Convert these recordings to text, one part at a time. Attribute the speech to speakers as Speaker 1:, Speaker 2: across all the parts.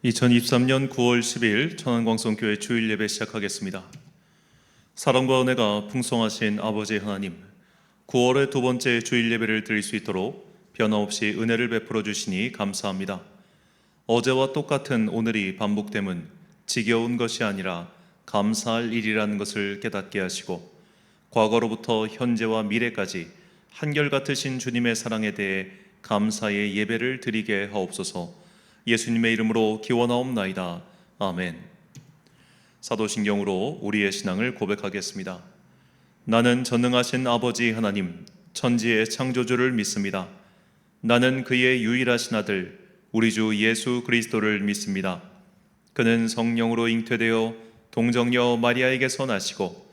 Speaker 1: 2023년 9월 10일 천안광성교회 주일 예배 시작하겠습니다. 사랑과 은혜가 풍성하신 아버지 하나님, 9월의 두 번째 주일 예배를 드릴 수 있도록 변함없이 은혜를 베풀어 주시니 감사합니다. 어제와 똑같은 오늘이 반복됨은 지겨운 것이 아니라 감사할 일이라는 것을 깨닫게 하시고, 과거로부터 현재와 미래까지 한결같으신 주님의 사랑에 대해 감사의 예배를 드리게 하옵소서. 예수님의 이름으로 기원하옵나이다. 아멘. 사도신경으로 우리의 신앙을 고백하겠습니다. 나는 전능하신 아버지 하나님, 천지의 창조주를 믿습니다. 나는 그의 유일하신 아들, 우리 주 예수 그리스도를 믿습니다. 그는 성령으로 잉태되어 동정녀 마리아에게서 나시고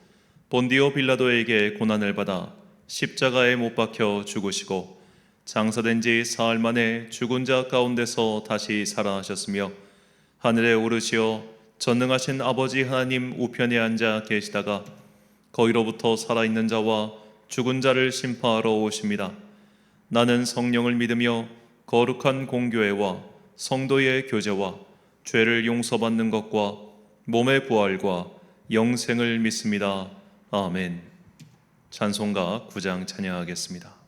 Speaker 1: 본디오 빌라도에게 고난을 받아 십자가에 못 박혀 죽으시고 장사된 지 사흘 만에 죽은 자 가운데서 다시 살아나셨으며 하늘에 오르시어 전능하신 아버지 하나님 우편에 앉아 계시다가 거기로부터 살아있는 자와 죽은 자를 심판하러 오십니다. 나는 성령을 믿으며 거룩한 공교회와 성도의 교제와 죄를 용서받는 것과 몸의 부활과 영생을 믿습니다. 아멘. 찬송가 9장 찬양하겠습니다.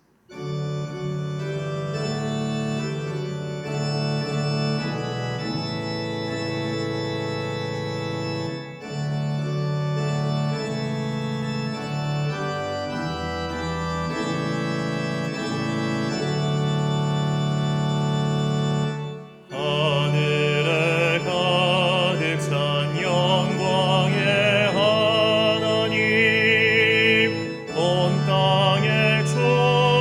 Speaker 2: 온 땅에 주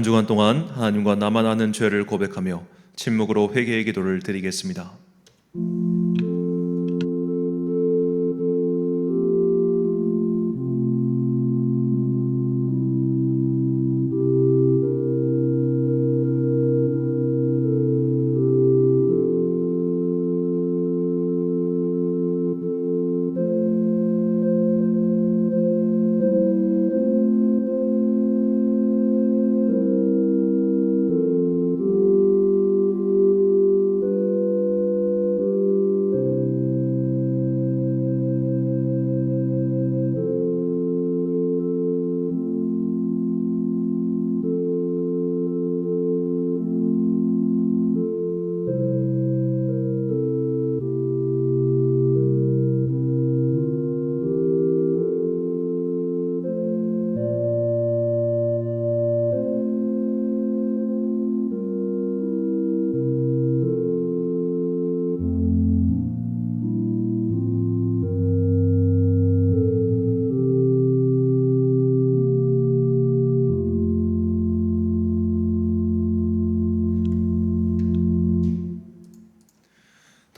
Speaker 1: 한 주간 동안 하나님과 나만 아는 죄를 고백하며 침묵으로 회개의 기도를 드리겠습니다.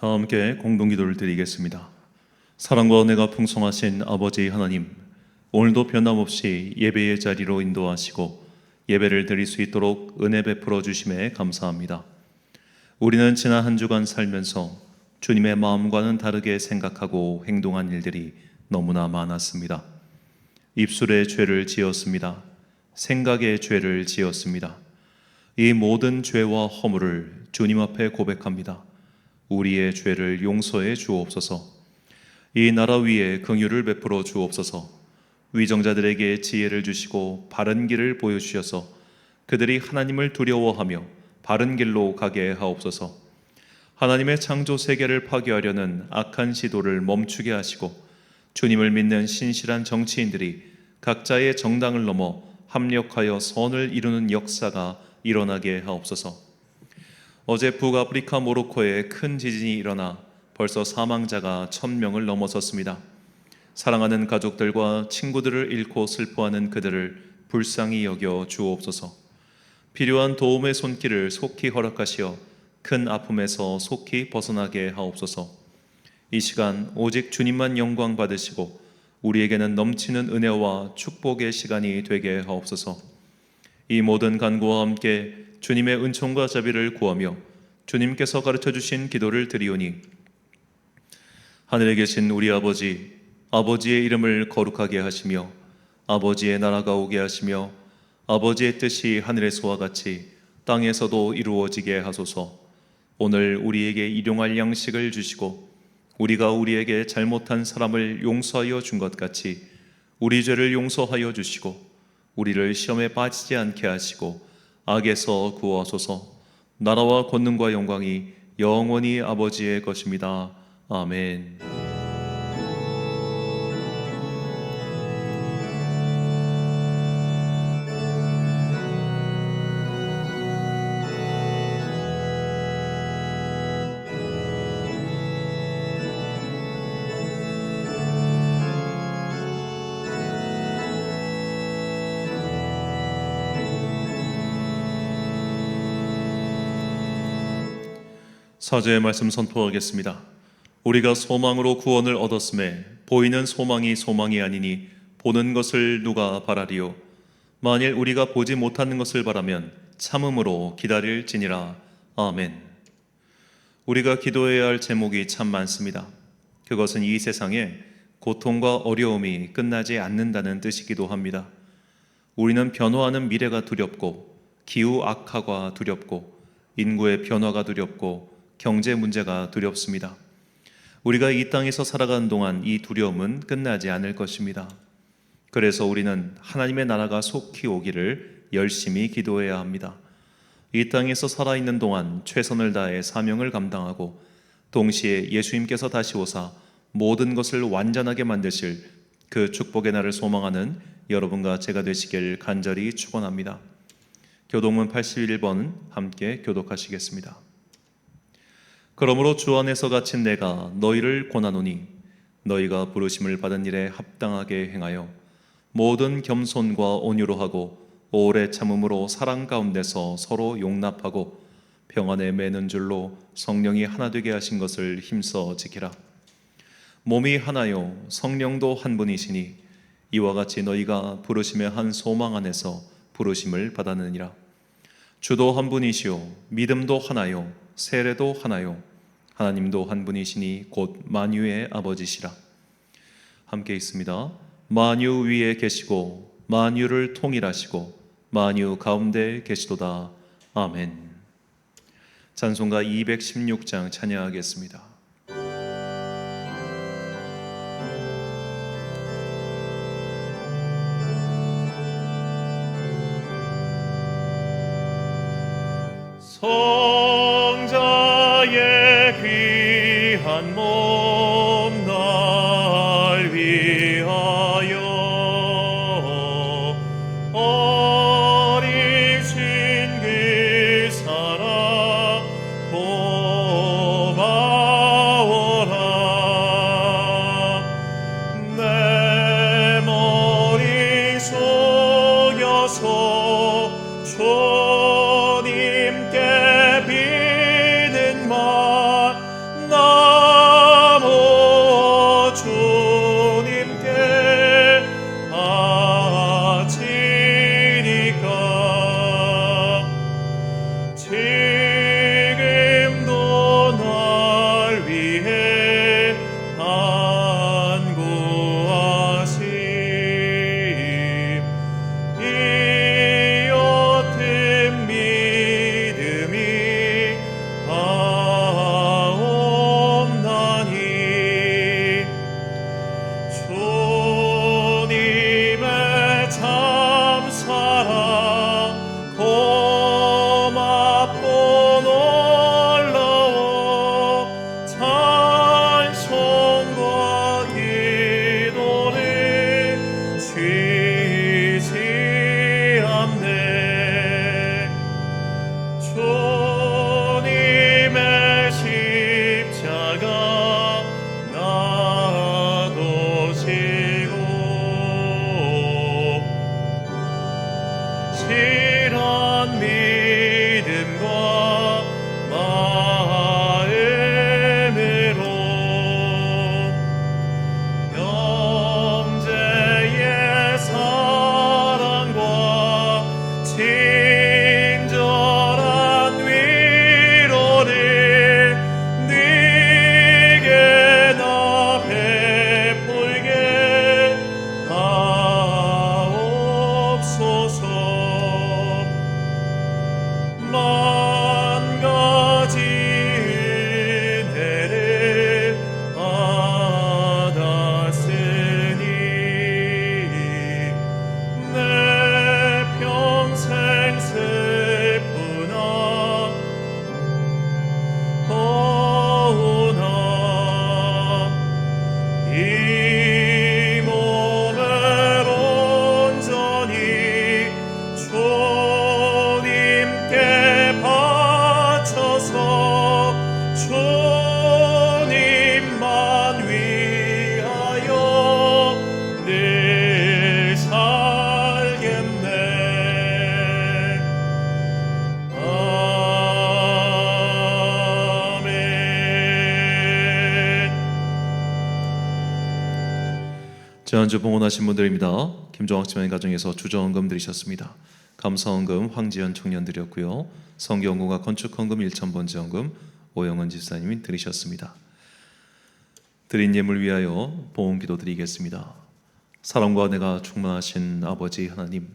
Speaker 1: 다 함께 공동기도를 드리겠습니다. 사랑과 은혜가 풍성하신 아버지 하나님, 오늘도 변함없이 예배의 자리로 인도하시고 예배를 드릴 수 있도록 은혜 베풀어 주심에 감사합니다. 우리는 지난 한 주간 살면서 주님의 마음과는 다르게 생각하고 행동한 일들이 너무나 많았습니다. 입술에 죄를 지었습니다. 생각에 죄를 지었습니다. 이 모든 죄와 허물을 주님 앞에 고백합니다. 우리의 죄를 용서해 주옵소서. 이 나라 위에 긍휼을 베풀어 주옵소서. 위정자들에게 지혜를 주시고 바른 길을 보여주셔서 그들이 하나님을 두려워하며 바른 길로 가게 하옵소서. 하나님의 창조 세계를 파괴하려는 악한 시도를 멈추게 하시고 주님을 믿는 신실한 정치인들이 각자의 정당을 넘어 합력하여 선을 이루는 역사가 일어나게 하옵소서. 어제 북아프리카 모로코에 큰 지진이 일어나 벌써 사망자가 1000명을 넘어섰습니다. 사랑하는 가족들과 친구들을 잃고 슬퍼하는 그들을 불쌍히 여겨 주옵소서. 필요한 도움의 손길을 속히 허락하시어 큰 아픔에서 속히 벗어나게 하옵소서. 이 시간 오직 주님만 영광 받으시고 우리에게는 넘치는 은혜와 축복의 시간이 되게 하옵소서. 이 모든 간구와 함께 주님의 은총과 자비를 구하며 주님께서 가르쳐 주신 기도를 드리오니 하늘에 계신 우리 아버지, 아버지의 이름을 거룩하게 하시며 아버지의 나라가 오게 하시며 아버지의 뜻이 하늘에서와 같이 땅에서도 이루어지게 하소서. 오늘 우리에게 일용할 양식을 주시고 우리가 우리에게 잘못한 사람을 용서하여 준 것 같이 우리 죄를 용서하여 주시고 우리를 시험에 빠지지 않게 하시고 악에서 구하소서. 나라와 권능과 영광이 영원히 아버지의 것입니다. 아멘. 사제의 말씀 선포하겠습니다. 우리가 소망으로 구원을 얻었음에 보이는 소망이 소망이 아니니 보는 것을 누가 바라리요. 만일 우리가 보지 못하는 것을 바라면 참음으로 기다릴지니라. 아멘. 우리가 기도해야 할 제목이 참 많습니다. 그것은 이 세상에 고통과 어려움이 끝나지 않는다는 뜻이기도 합니다. 우리는 변화하는 미래가 두렵고 기후 악화가 두렵고 인구의 변화가 두렵고 경제 문제가 두렵습니다. 우리가 이 땅에서 살아가는 동안 이 두려움은 끝나지 않을 것입니다. 그래서 우리는 하나님의 나라가 속히 오기를 열심히 기도해야 합니다. 이 땅에서 살아있는 동안 최선을 다해 사명을 감당하고 동시에 예수님께서 다시 오사 모든 것을 완전하게 만드실 그 축복의 날을 소망하는 여러분과 제가 되시길 간절히 축원합니다. 교동문 81번 함께 교독하시겠습니다. 그러므로 주 안에서 갇힌 내가 너희를 권하노니 너희가 부르심을 받은 일에 합당하게 행하여 모든 겸손과 온유로 하고 오래 참음으로 사랑 가운데서 서로 용납하고 평안에 매는 줄로 성령이 하나 되게 하신 것을 힘써 지키라. 몸이 하나요 성령도 한 분이시니 이와 같이 너희가 부르심의 한 소망 안에서 부르심을 받았느니라. 주도 한 분이시요 믿음도 하나요 세례도 하나요 하나님도 한 분이시니 곧 만유의 아버지시라. 함께 있습니다. 만유 위에 계시고 만유를 통일하시고 만유 가운데 계시도다. 아멘. 찬송가 216장 찬양하겠습니다. 성자의 귀한 몸 날 위하여 어리신 그 사랑 고마워라. 내 머리 숙여서 주님께 비는 말 나무 주님께 바치니까 지금도 날 위해 간구하심 이 옅은 믿음이 하옵나니 주님의 참 사랑 고맙고 놀라워 찬송과 기도를 쉬지 않네. 주님의 십자가 놔두시고 실한 믿음과 마음으로 형제의 사랑과 친절한 위로를 네게 나 베풀게 하옵소서. 만 가지 은혜를 받았으니 내 평생 슬프나 허우나 이 몸을 온전히 주님께 바쳐서 주님만 위하여 늘 살겠네. 아멘. 지난주 봉헌하신 분들입니다. 김종학 집사님 가정에서 주저헌금 드리셨습니다. 감사헌금 황지연 청년 드렸고요. 성경공과 건축헌금 1,000번지헌금 오영은 집사님이 드리셨습니다. 드린 예물 위하여 봉헌기도 드리겠습니다. 사랑과 은혜가 충만하신 아버지 하나님,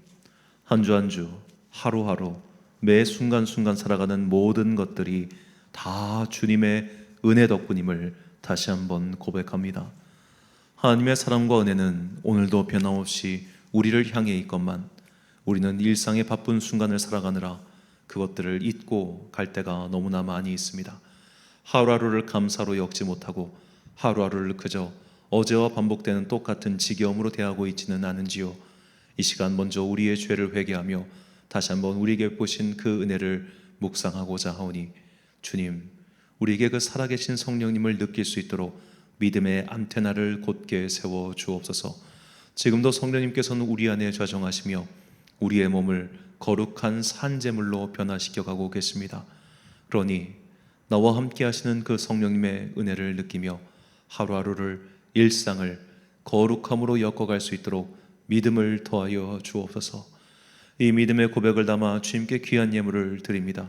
Speaker 1: 한 주 한 주 하루하루 매 순간순간 살아가는 모든 것들이 다 주님의 은혜 덕분임을 다시 한번 고백합니다. 하나님의 사랑과 은혜는 오늘도 변함없이 우리를 향해 있건만 우리는 일상의 바쁜 순간을 살아가느라 그것들을 잊고 갈 때가 너무나 많이 있습니다. 하루하루를 감사로 여기지 못하고 하루하루를 그저 어제와 반복되는 똑같은 지겨움으로 대하고 있지는 않은지요. 이 시간 먼저 우리의 죄를 회개하며 다시 한번 우리에게 보신 그 은혜를 묵상하고자 하오니, 주님, 우리에게 그 살아계신 성령님을 느낄 수 있도록 믿음의 안테나를 곧게 세워 주옵소서. 지금도 성령님께서는 우리 안에 좌정하시며 우리의 몸을 거룩한 산제물로 변화시켜 가고 계십니다. 그러니 나와 함께 하시는 그 성령님의 은혜를 느끼며 하루하루를 일상을 거룩함으로 엮어갈 수 있도록 믿음을 더하여 주옵소서. 이 믿음의 고백을 담아 주님께 귀한 예물을 드립니다.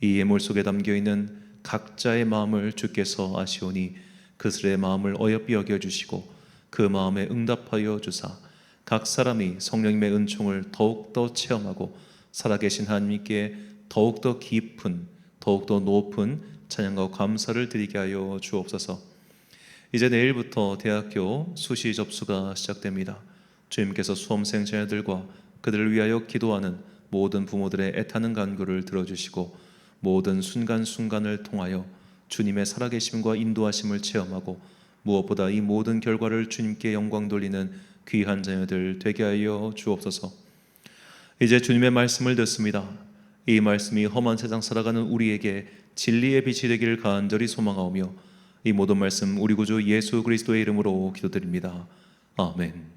Speaker 1: 이 예물 속에 담겨있는 각자의 마음을 주께서 아시오니 그들의 마음을 어여삐 여겨주시고 그 마음에 응답하여 주사 각 사람이 성령님의 은총을 더욱더 체험하고 살아계신 하나님께 더욱더 깊은 더욱더 높은 찬양과 감사를 드리게 하여 주옵소서. 이제 내일부터 대학교 수시 접수가 시작됩니다. 주님께서 수험생 자녀들과 그들을 위하여 기도하는 모든 부모들의 애타는 간구를 들어주시고 모든 순간순간을 통하여 주님의 살아계심과 인도하심을 체험하고 무엇보다 이 모든 결과를 주님께 영광 돌리는 귀한 자녀들 되게 하여 주옵소서. 이제 주님의 말씀을 듣습니다. 이 말씀이 험한 세상 살아가는 우리에게 진리의 빛이 되기를 간절히 소망하오며 이 모든 말씀 우리 구주 예수 그리스도의 이름으로 기도드립니다. 아멘.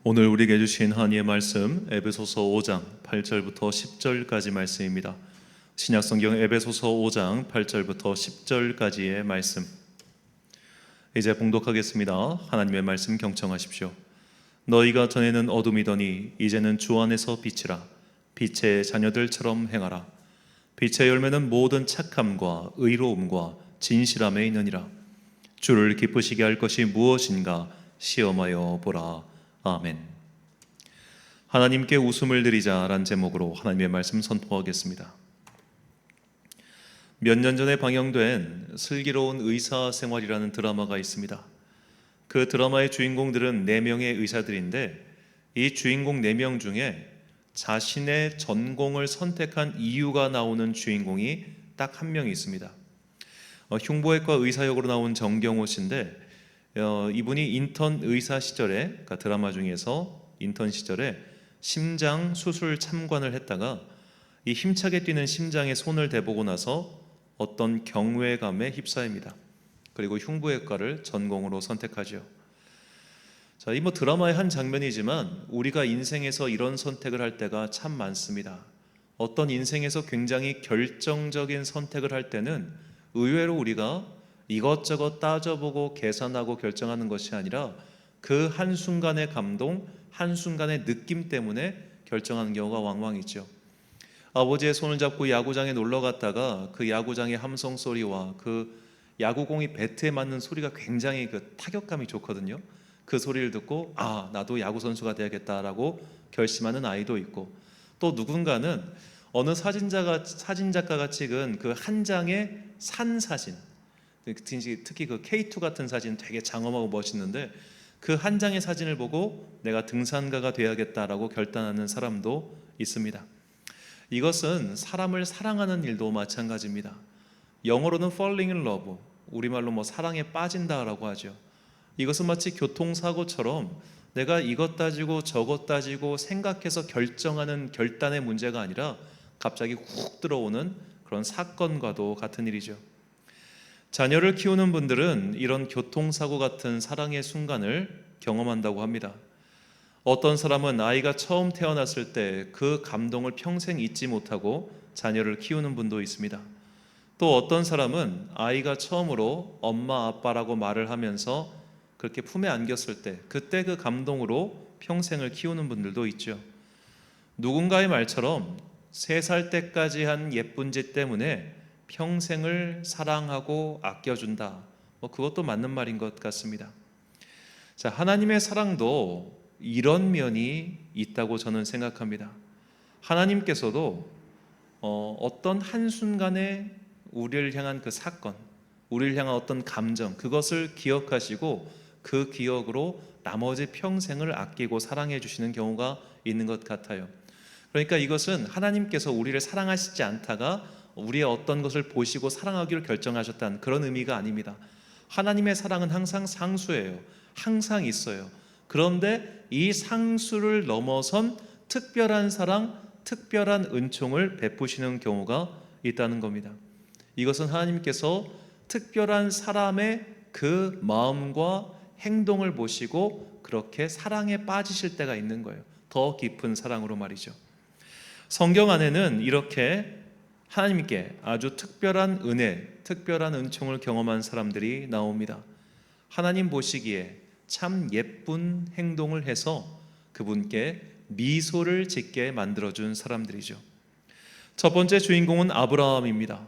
Speaker 1: 오늘 우리에게 주신 하나님의 말씀 에베소서 5장 8절부터 10절까지 말씀입니다. 신약성경 에베소서 5장 8절부터 10절까지의 말씀 이제 봉독하겠습니다. 하나님의 말씀 경청하십시오. 너희가 전에는 어둠이더니 이제는 주 안에서 빛이라. 빛의 자녀들처럼 행하라. 빛의 열매는 모든 착함과 의로움과 진실함에 있느니라. 주를 기쁘시게 할 것이 무엇인가 시험하여 보라. 아멘. 하나님께 웃음을 드리자란 제목으로 하나님의 말씀 선포하겠습니다. 몇 년 전에 방영된 슬기로운 의사생활이라는 드라마가 있습니다. 그 드라마의 주인공들은 4명의 의사들인데 이 주인공 4명 중에 자신의 전공을 선택한 이유가 나오는 주인공이 딱 1명이 있습니다. 흉부외과 의사 역으로 나온 정경호 씨인데 이분이 인턴 의사 시절에, 그러니까 드라마 중에서 인턴 시절에 심장 수술 참관을 했다가 이 힘차게 뛰는 심장에 손을 대보고 나서 어떤 경외감에 휩싸입니다. 그리고 흉부외과를 전공으로 선택하죠. 자, 이 드라마의 한 장면이지만 우리가 인생에서 이런 선택을 할 때가 참 많습니다. 어떤 인생에서 굉장히 결정적인 선택을 할 때는 의외로 우리가 이것저것 따져보고 계산하고 결정하는 것이 아니라 그 한순간의 감동, 한순간의 느낌 때문에 결정하는 경우가 왕왕 있죠. 아버지의 손을 잡고 야구장에 놀러 갔다가 그 야구장의 함성 소리와 그 야구공이 배트에 맞는 소리가 굉장히 그 타격감이 좋거든요. 그 소리를 듣고 나도 야구 선수가 돼야겠다라고 결심하는 아이도 있고, 또 누군가는 어느 사진작가가 찍은 그 한 장의 산 사진, 특히 그 K2 같은 사진 되게 장엄하고 멋있는데 그 한 장의 사진을 보고 내가 등산가가 돼야겠다라고 결단하는 사람도 있습니다. 이것은 사람을 사랑하는 일도 마찬가지입니다. 영어로는 falling in love, 우리말로 사랑에 빠진다라고 하죠. 이것은 마치 교통사고처럼 내가 이것 따지고 저것 따지고 생각해서 결정하는 결단의 문제가 아니라 갑자기 훅 들어오는 그런 사건과도 같은 일이죠. 자녀를 키우는 분들은 이런 교통사고 같은 사랑의 순간을 경험한다고 합니다. 어떤 사람은 아이가 처음 태어났을 때 그 감동을 평생 잊지 못하고 자녀를 키우는 분도 있습니다. 또 어떤 사람은 아이가 처음으로 엄마 아빠라고 말을 하면서 그렇게 품에 안겼을 때 그때 그 감동으로 평생을 키우는 분들도 있죠. 누군가의 말처럼 3살 때까지 한 예쁜 짓 때문에 평생을 사랑하고 아껴준다, 그것도 맞는 말인 것 같습니다. 자, 하나님의 사랑도 이런 면이 있다고 저는 생각합니다. 하나님께서도 어떤 한순간에 우리를 향한 그 사건, 우리를 향한 어떤 감정, 그것을 기억하시고 그 기억으로 나머지 평생을 아끼고 사랑해 주시는 경우가 있는 것 같아요. 그러니까 이것은 하나님께서 우리를 사랑하시지 않다가 우리의 어떤 것을 보시고 사랑하기로 결정하셨다는 그런 의미가 아닙니다. 하나님의 사랑은 항상 상수예요. 항상 있어요. 그런데 이 상수를 넘어선 특별한 사랑, 특별한 은총을 베푸시는 경우가 있다는 겁니다. 이것은 하나님께서 특별한 사람의 그 마음과 행동을 보시고 그렇게 사랑에 빠지실 때가 있는 거예요. 더 깊은 사랑으로 말이죠. 성경 안에는 이렇게 하나님께 아주 특별한 은혜, 특별한 은총을 경험한 사람들이 나옵니다. 하나님 보시기에 참 예쁜 행동을 해서 그분께 미소를 짓게 만들어준 사람들이죠. 첫 번째 주인공은 아브라함입니다.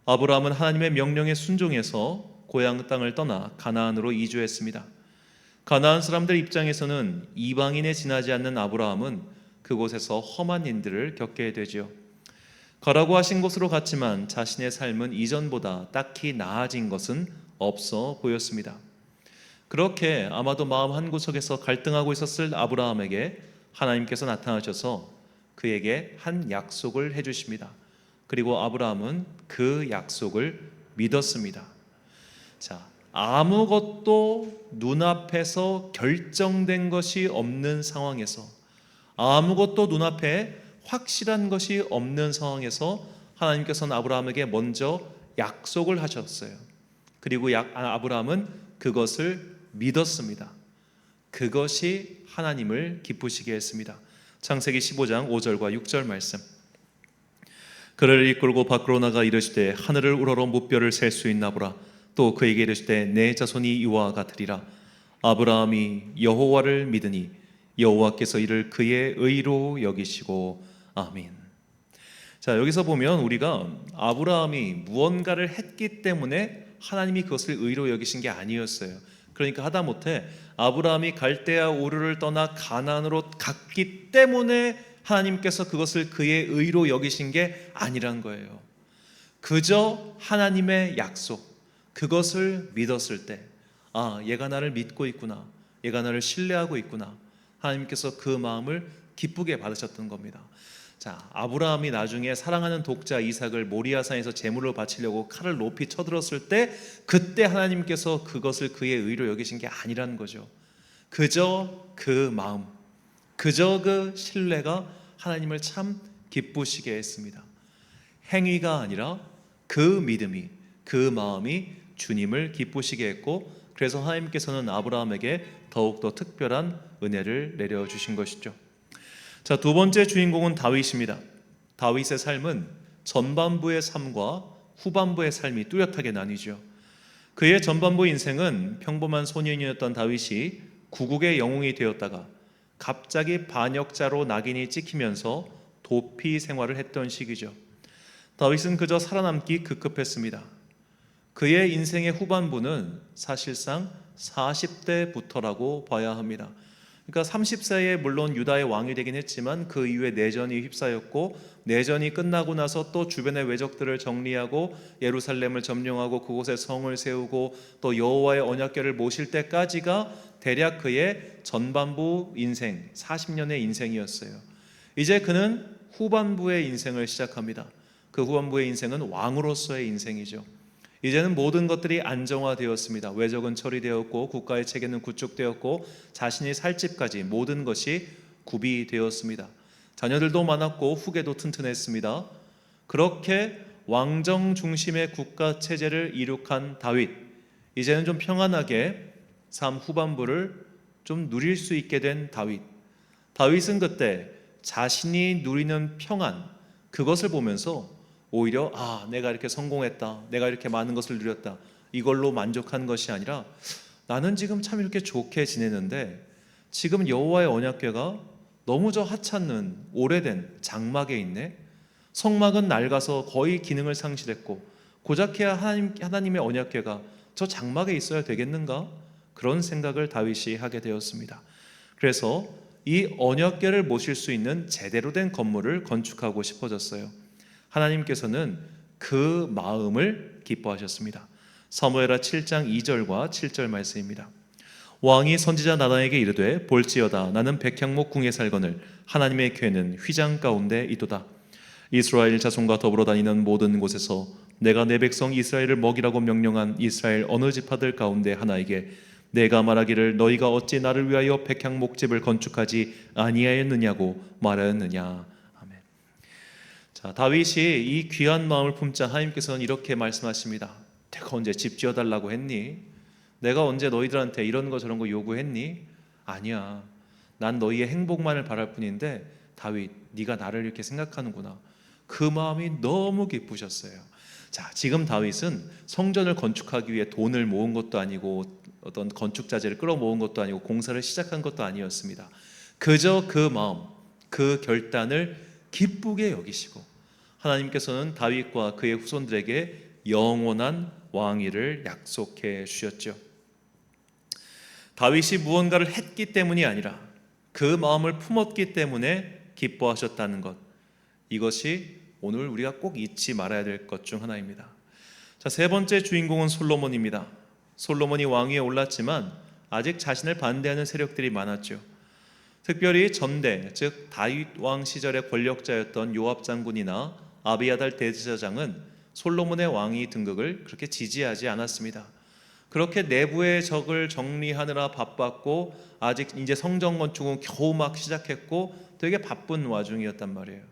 Speaker 1: 아브라함은 하나님의 명령에 순종해서 고향 땅을 떠나 가나안으로 이주했습니다. 가나안 사람들 입장에서는 이방인에 지나지 않는 아브라함은 그곳에서 험한 일들을 겪게 되지요. 가라고 하신 곳으로 갔지만 자신의 삶은 이전보다 딱히 나아진 것은 없어 보였습니다. 그렇게 아마도 마음 한구석에서 갈등하고 있었을 아브라함에게 하나님께서 나타나셔서 그에게 한 약속을 해주십니다. 그리고 아브라함은 그 약속을 믿었습니다. 자, 아무것도 눈앞에서 결정된 것이 없는 상황에서, 아무것도 눈앞에 확실한 것이 없는 상황에서 하나님께서는 아브라함에게 먼저 약속을 하셨어요. 그리고 아브라함은 그것을 믿었습니다. 그것이 하나님을 기쁘시게 했습니다. 창세기 15장 5절과 6절 말씀. 그를 이끌고 밖으로 나가 이르시되 하늘을 우러러 무뼈를 셀 수 있나 보라. 또 그에게 이르시되 내 자손이 이와 같으리라. 아브라함이 여호와를 믿으니 여호와께서 이를 그의 의로 여기시고 아멘. 자, 여기서 보면 우리가 아브라함이 무언가를 했기 때문에 하나님이 그것을 의로 여기신 게 아니었어요. 그러니까 하다못해 아브라함이 갈대아 우르를 떠나 가나안으로 갔기 때문에 하나님께서 그것을 그의 의로 여기신 게 아니란 거예요. 그저 하나님의 약속, 그것을 믿었을 때, 아, 얘가 나를 믿고 있구나, 얘가 나를 신뢰하고 있구나, 하나님께서 그 마음을 기쁘게 받으셨던 겁니다. 자, 아브라함이 나중에 사랑하는 독자 이삭을 모리아산에서 제물로 바치려고 칼을 높이 쳐들었을 때, 그때 하나님께서 그것을 그의 의로 여기신 게 아니라는 거죠. 그저 그 마음, 그저 그 신뢰가 하나님을 참 기쁘시게 했습니다. 행위가 아니라 그 믿음이, 그 마음이 주님을 기쁘시게 했고, 그래서 하나님께서는 아브라함에게 더욱더 특별한 은혜를 내려주신 것이죠. 자, 두 번째 주인공은 다윗입니다. 다윗의 삶은 전반부의 삶과 후반부의 삶이 뚜렷하게 나뉘죠. 그의 전반부 인생은 평범한 소년이었던 다윗이 구국의 영웅이 되었다가 갑자기 반역자로 낙인이 찍히면서 도피 생활을 했던 시기죠. 다윗은 그저 살아남기 급급했습니다. 그의 인생의 후반부는 사실상 40대부터라고 봐야 합니다. 그러니까 30세에 물론 유다의 왕이 되긴 했지만 그 이후에 내전이 휩싸였고, 내전이 끝나고 나서 또 주변의 외적들을 정리하고 예루살렘을 점령하고 그곳에 성을 세우고 또 여호와의 언약궤를 모실 때까지가 대략 그의 전반부 인생, 40년의 인생이었어요. 이제 그는 후반부의 인생을 시작합니다. 그 후반부의 인생은 왕으로서의 인생이죠. 이제는 모든 것들이 안정화되었습니다. 외적은 처리되었고 국가의 체계는 구축되었고 자신이 살 집까지 모든 것이 구비되었습니다. 자녀들도 많았고 후계도 튼튼했습니다. 그렇게 왕정 중심의 국가 체제를 이룩한 다윗, 이제는 좀 평안하게 삶 후반부를 좀 누릴 수 있게 된 다윗. 다윗은 그때 자신이 누리는 평안, 그것을 보면서 오히려 내가 이렇게 성공했다, 내가 이렇게 많은 것을 누렸다, 이걸로 만족한 것이 아니라 나는 지금 참 이렇게 좋게 지내는데 지금 여호와의 언약궤가 너무 저 하찮는 오래된 장막에 있네. 성막은 낡아서 거의 기능을 상실했고 고작해야 하나님의 언약궤가 저 장막에 있어야 되겠는가? 그런 생각을 다윗이 하게 되었습니다. 그래서 이 언약궤를 모실 수 있는 제대로 된 건물을 건축하고 싶어졌어요. 하나님께서는 그 마음을 기뻐하셨습니다. 사무엘하 7장 2절과 7절 말씀입니다. 왕이 선지자 나단에게 이르되 볼지어다 나는 백향목 궁에 살거늘 하나님의 궤는 휘장 가운데 있도다. 이스라엘 자손과 더불어 다니는 모든 곳에서 내가 내 백성 이스라엘을 먹이라고 명령한 이스라엘 어느 지파들 가운데 하나에게 내가 말하기를 너희가 어찌 나를 위하여 백향목집을 건축하지 아니하였느냐고 말하였느냐. 아멘. 자, 다윗이 이 귀한 마음을 품자 하나님께서는 이렇게 말씀하십니다. 내가 언제 집 지어달라고 했니? 내가 언제 너희들한테 이런 거 저런 거 요구했니? 아니야. 난 너희의 행복만을 바랄 뿐인데 다윗, 네가 나를 이렇게 생각하는구나. 그 마음이 너무 기쁘셨어요. 자, 지금 다윗은 성전을 건축하기 위해 돈을 모은 것도 아니고 어떤 건축 자재를 끌어모은 것도 아니고 공사를 시작한 것도 아니었습니다. 그저 그 마음, 그 결단을 기쁘게 여기시고 하나님께서는 다윗과 그의 후손들에게 영원한 왕위를 약속해 주셨죠. 다윗이 무언가를 했기 때문이 아니라 그 마음을 품었기 때문에 기뻐하셨다는 것, 이것이 오늘 우리가 꼭 잊지 말아야 될 것 중 하나입니다. 자, 세 번째 주인공은 솔로몬입니다. 솔로몬이 왕위에 올랐지만 아직 자신을 반대하는 세력들이 많았죠. 특별히 전대, 즉 다윗 왕 시절의 권력자였던 요압 장군이나 아비아달 대제사장은 솔로몬의 왕위 등극을 그렇게 지지하지 않았습니다. 그렇게 내부의 적을 정리하느라 바빴고 아직 이제 성전 건축은 겨우 막 시작했고 되게 바쁜 와중이었단 말이에요.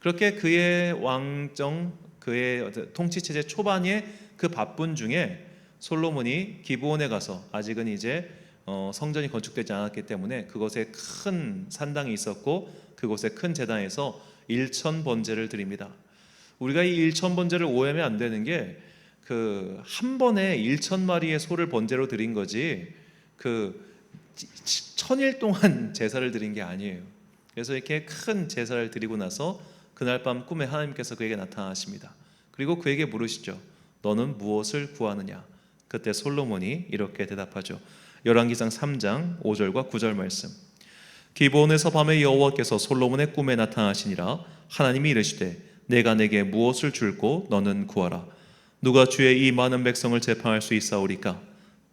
Speaker 1: 그렇게 그의 왕정, 그의 통치 체제 초반에 그 바쁜 중에 솔로몬이 기브온에 가서 아직은 이제 성전이 건축되지 않았기 때문에 그곳에 큰 산당이 있었고 그곳에 큰 제단에서 일천번제를 드립니다. 우리가 이 일천번제를 오해하면 안 되는 게 그 한 번에 1,000마리의 소를 번제로 드린 거지 그 1000일 동안 제사를 드린 게 아니에요. 그래서 이렇게 큰 제사를 드리고 나서 그날 밤 꿈에 하나님께서 그에게 나타나십니다. 그리고 그에게 물으시죠. 너는 무엇을 구하느냐? 그때 솔로몬이 이렇게 대답하죠. 열왕기상 3장 5절과 9절 말씀. 기브온에서 밤에 여호와께서 솔로몬의 꿈에 나타나시니라. 하나님이 이르시되 내가 내게 무엇을 줄고 너는 구하라. 누가 주의 이 많은 백성을 재판할 수 있사오리까?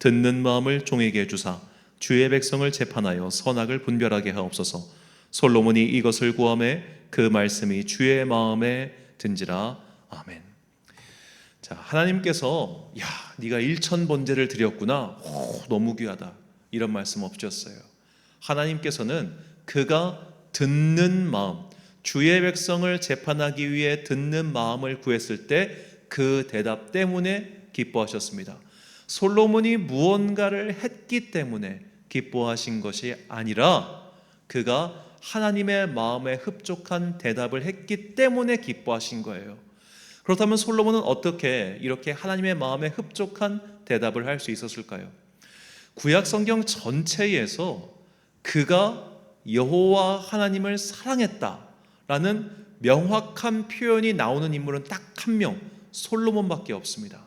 Speaker 1: 듣는 마음을 종에게 주사 주의 백성을 재판하여 선악을 분별하게 하옵소서. 솔로몬이 이것을 구하매 그 말씀이 주의 마음에 든지라. 아멘. 자, 하나님께서 야, 네가 1,000번제를 드렸구나. 너무 귀하다. 이런 말씀 없으셨어요. 하나님께서는 그가 듣는 마음, 주의 백성을 재판하기 위해 듣는 마음을 구했을 때 그 대답 때문에 기뻐하셨습니다. 솔로몬이 무언가를 했기 때문에 기뻐하신 것이 아니라 그가 하나님의 마음에 흡족한 대답을 했기 때문에 기뻐하신 거예요. 그렇다면 솔로몬은 어떻게 이렇게 하나님의 마음에 흡족한 대답을 할 수 있었을까요? 구약 성경 전체에서 그가 여호와 하나님을 사랑했다라는 명확한 표현이 나오는 인물은 딱 한 명, 솔로몬밖에 없습니다.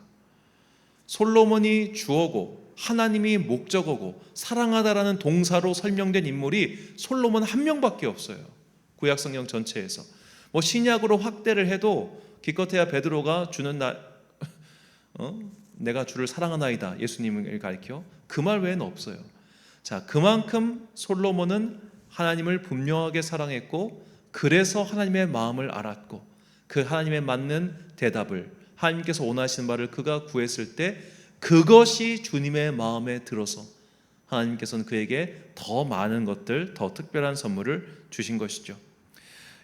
Speaker 1: 솔로몬이 주어고 하나님이 목적어고 사랑하다라는 동사로 설명된 인물이 솔로몬 한 명밖에 없어요. 구약 성경 전체에서. 뭐 신약으로 확대를 해도 기껏해야 베드로가 주는 내가 주를 사랑하나이다 예수님을 가리켜 그 말 외에는 없어요. 자, 그만큼 솔로몬은 하나님을 분명하게 사랑했고 그래서 하나님의 마음을 알았고 그 하나님의 맞는 대답을 하나님께서 원하시는 바를 그가 구했을 때 그것이 주님의 마음에 들어서 하나님께서는 그에게 더 많은 것들, 더 특별한 선물을 주신 것이죠.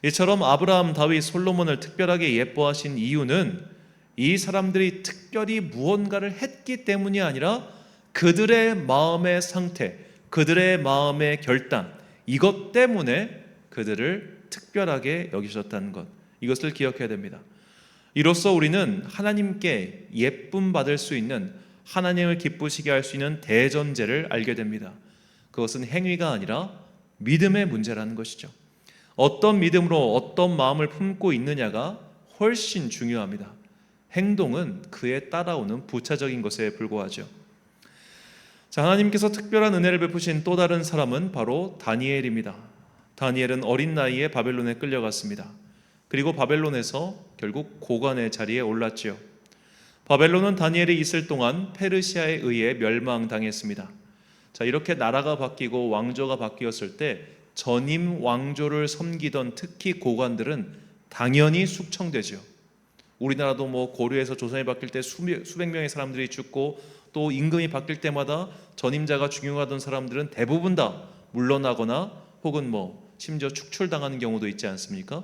Speaker 1: 이처럼 아브라함, 다윗, 솔로몬을 특별하게 예뻐하신 이유는 이 사람들이 특별히 무언가를 했기 때문이 아니라 그들의 마음의 상태, 그들의 마음의 결단, 이것 때문에 그들을 특별하게 여기셨다는 것, 이것을 기억해야 됩니다. 이로써 우리는 하나님께 예쁨 받을 수 있는, 하나님을 기쁘시게 할 수 있는 대전제를 알게 됩니다. 그것은 행위가 아니라 믿음의 문제라는 것이죠. 어떤 믿음으로 어떤 마음을 품고 있느냐가 훨씬 중요합니다. 행동은 그에 따라오는 부차적인 것에 불과하죠. 자, 하나님께서 특별한 은혜를 베푸신 또 다른 사람은 바로 다니엘입니다. 다니엘은 어린 나이에 바벨론에 끌려갔습니다. 그리고 바벨론에서 결국 고관의 자리에 올랐지요. 바벨론은 다니엘이 있을 동안 페르시아에 의해 멸망당했습니다. 자, 이렇게 나라가 바뀌고 왕조가 바뀌었을 때 전임 왕조를 섬기던 특히 고관들은 당연히 숙청되죠. 우리나라도 뭐 고려에서 조선이 바뀔 때 수백 명의 사람들이 죽고 또 임금이 바뀔 때마다 전임자가 중용하던 사람들은 대부분 다 물러나거나 혹은 뭐 심지어 축출당하는 경우도 있지 않습니까?